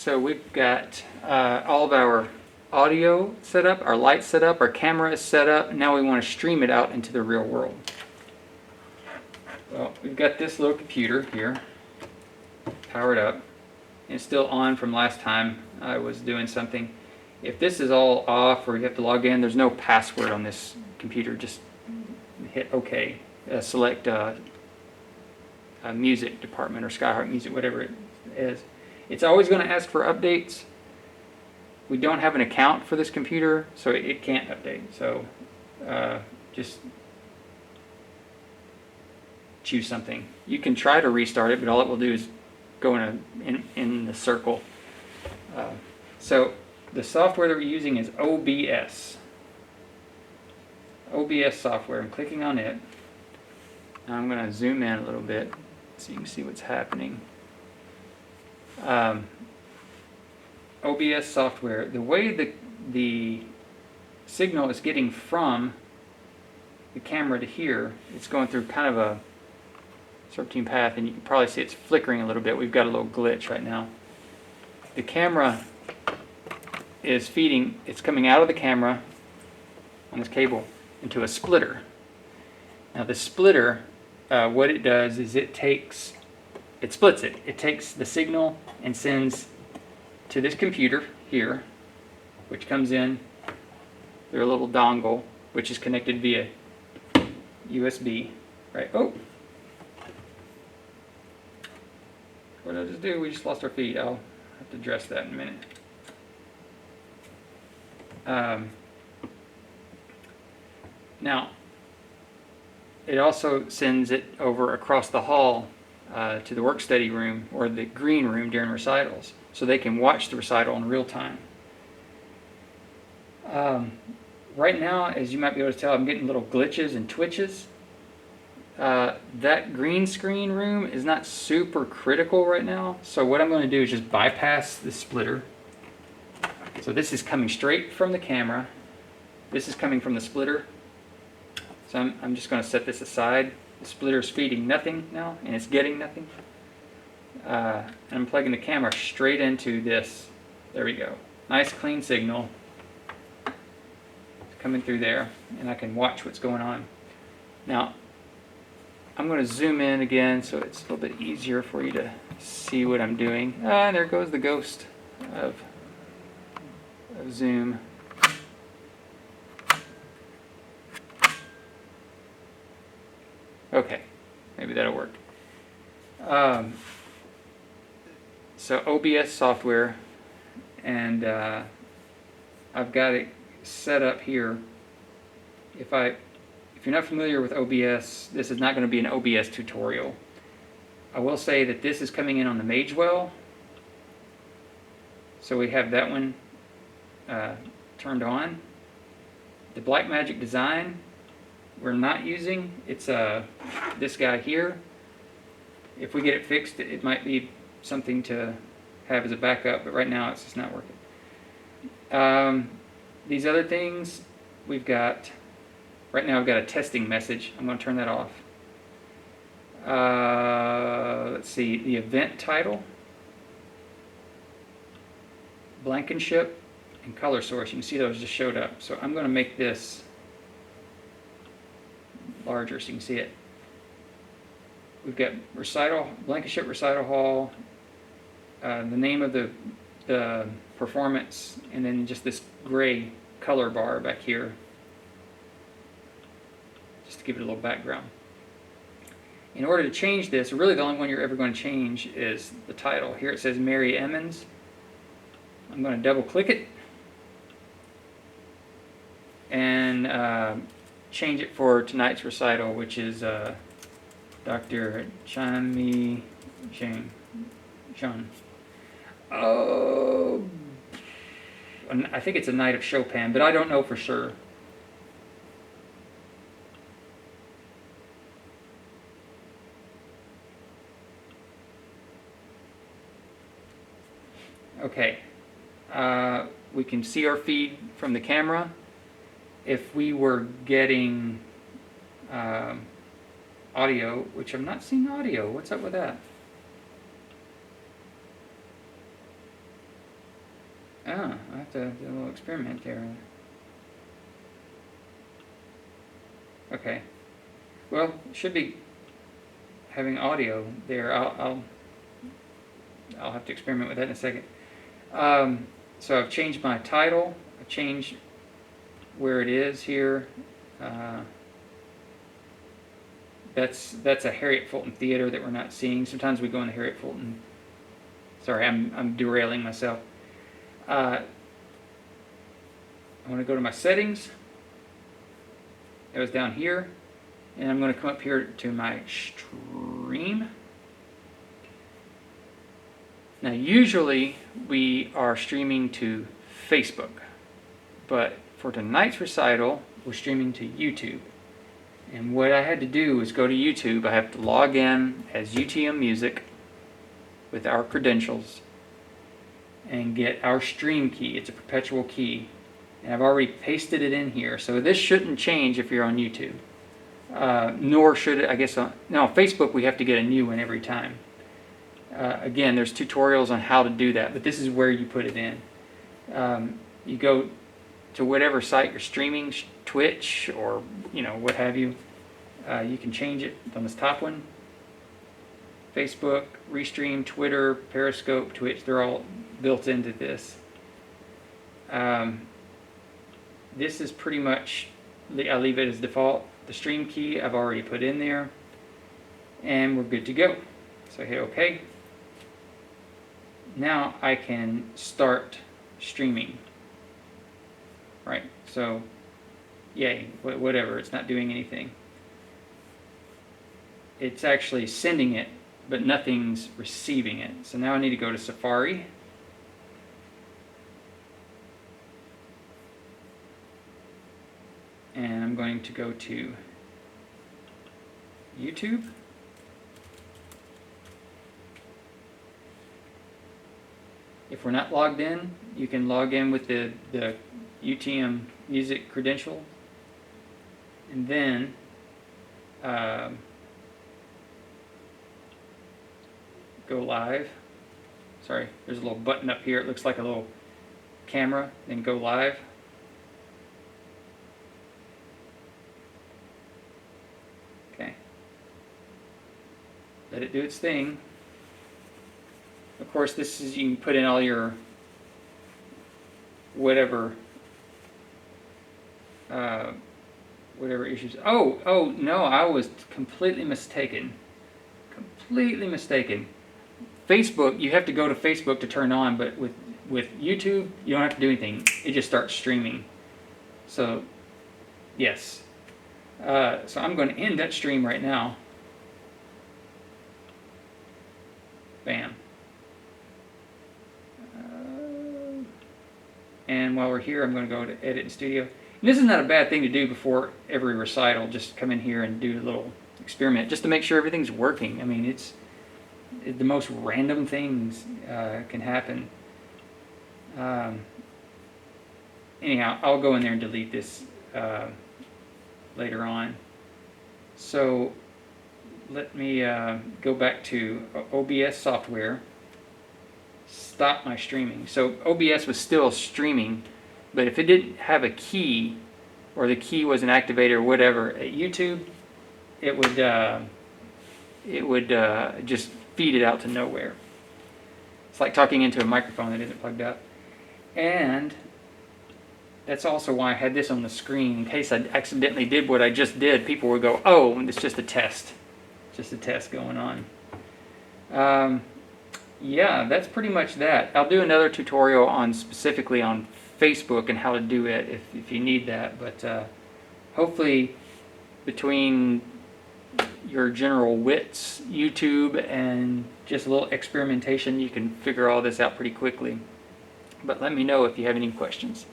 So we've got all of our audio set up, our lights set up, our camera is set up. Now we want to stream it out into the real world. Well, we've got this little computer here, powered up. It's still on from last time I was doing something. If this is all off or you have to log in, there's no password on this computer. Just hit OK. Select music department or Skyheart Music, whatever it is. It's always going to ask for updates. We don't have an account for this computer, so it can't update. So just choose something. You can try to restart it, but all it will do is go in the circle. So the software that we're using is OBS. OBS software. I'm clicking on it. Now I'm going to zoom in a little bit so you can see what's happening. OBS software, the way the signal is getting from the camera to here, it's going through kind of a serpentine path, and you can probably see it's flickering a little bit. We've got a little glitch right now. The camera is feeding, it's coming out of the camera on this cable into a splitter. Now the splitter, what it does is it splits it. It takes the signal and sends to this computer here, which comes in through a little dongle, which is connected via USB. Right? Oh! What did I just do? We just lost our feed. I'll have to address that in a minute. Now, it also sends it over across the hall to the work study room or the green room during recitals, so they can watch the recital in real time. Right now, as you might be able to tell, I'm getting little glitches and twitches. That green screen room is not super critical right now, so what I'm going to do is just bypass the splitter. So this is coming straight from the camera. This is coming from the splitter. So I'm just going to set this aside. The splitter is feeding nothing now, and it's getting nothing. And I'm plugging the camera straight into this. There we go. Nice clean signal. It's coming through there, and I can watch what's going on. Now, I'm going to zoom in again so it's a little bit easier for you to see what I'm doing. And there goes the ghost of zoom. Okay, maybe that'll work. So OBS software, and I've got it set up here. If you're not familiar with OBS, this is not going to be an OBS tutorial. I will say that this is coming in on the Magewell, so we have that one turned on. The Blackmagic design we're not using. It's this guy here. If we get it fixed, it might be something to have as a backup, but right now it's just not working. These other things we've got, right now I've got a testing message. I'm going to turn that off. Let's see, the event title, Blankenship, and color source. You can see those just showed up. So I'm going to make this larger so you can see it. We've got Blankenship Recital Hall, the name of the performance, and then just this gray color bar back here, just to give it a little background. In order to change this, really the only one you're ever going to change is the title. Here it says Mary Emmons. I'm going to double click it and change it for tonight's recital, which is Dr. Chami Jean. Oh, I think it's a night of Chopin, but I don't know for sure. Okay, we can see our feed from the camera. If we were getting audio, which I'm not seeing audio, what's up with that? Oh, I have to do a little experiment there. Okay. Well, should be having audio there. I'll have to experiment with that in a second. So I've changed my title. I've changed where it is here. That's a Harriet Fulton Theater that we're not seeing. Sometimes we go in the Harriet Fulton. Sorry, I'm derailing myself. I want to go to my settings. It was down here, and I'm going to come up here to my stream. Now, usually we are streaming to Facebook, but for tonight's recital, we're streaming to YouTube. And what I had to do was go to YouTube. I have to log in as UTM Music with our credentials and get our stream key. It's a perpetual key. And I've already pasted it in here. So this shouldn't change if you're on YouTube. Nor should it, I guess, now on Facebook we have to get a new one every time. Again, there's tutorials on how to do that, but this is where you put it in. You go to whatever site you're streaming, Twitch or what have you. You can change it on this top one. Facebook, Restream, Twitter, Periscope, Twitch, they're all built into this. This is pretty much, I leave it as default. The stream key I've already put in there, and we're good to go. So hit OK. Now I can start streaming. Right, so yay, whatever, it's not doing anything. It's actually sending it, but nothing's receiving it. So now I need to go to Safari. And I'm going to go to YouTube. If we're not logged in, you can log in with the UTM Music credential. And then go live. Sorry, there's a little button up here. It looks like a little camera. Then go live. Okay. Let it do its thing. Of course, this is, you can put in all your whatever issues. Oh no, I was completely mistaken. Completely mistaken. Facebook, you have to go to Facebook to turn on, but with YouTube, you don't have to do anything. It just starts streaming. So, yes. So I'm going to end that stream right now. Bam. And while we're here, I'm going to go to Edit in Studio. And this is not a bad thing to do before every recital. Just come in here and do a little experiment, just to make sure everything's working. I mean, it's the most random things can happen. Anyhow, I'll go in there and delete this later on. So let me go back to OBS software. Stop my streaming. So OBS was still streaming, but if it didn't have a key, or the key wasn't activated or whatever at YouTube, it would just feed it out to nowhere. It's like talking into a microphone that isn't plugged up. And that's also why I had this on the screen, in case I accidentally did what I just did. People would go, oh, it's just a test. Just a test going on. Yeah, that's pretty much that. I'll do another tutorial on specifically on Facebook and how to do it if you need that. But hopefully between your general wits, YouTube, and just a little experimentation, you can figure all this out pretty quickly. But let me know if you have any questions.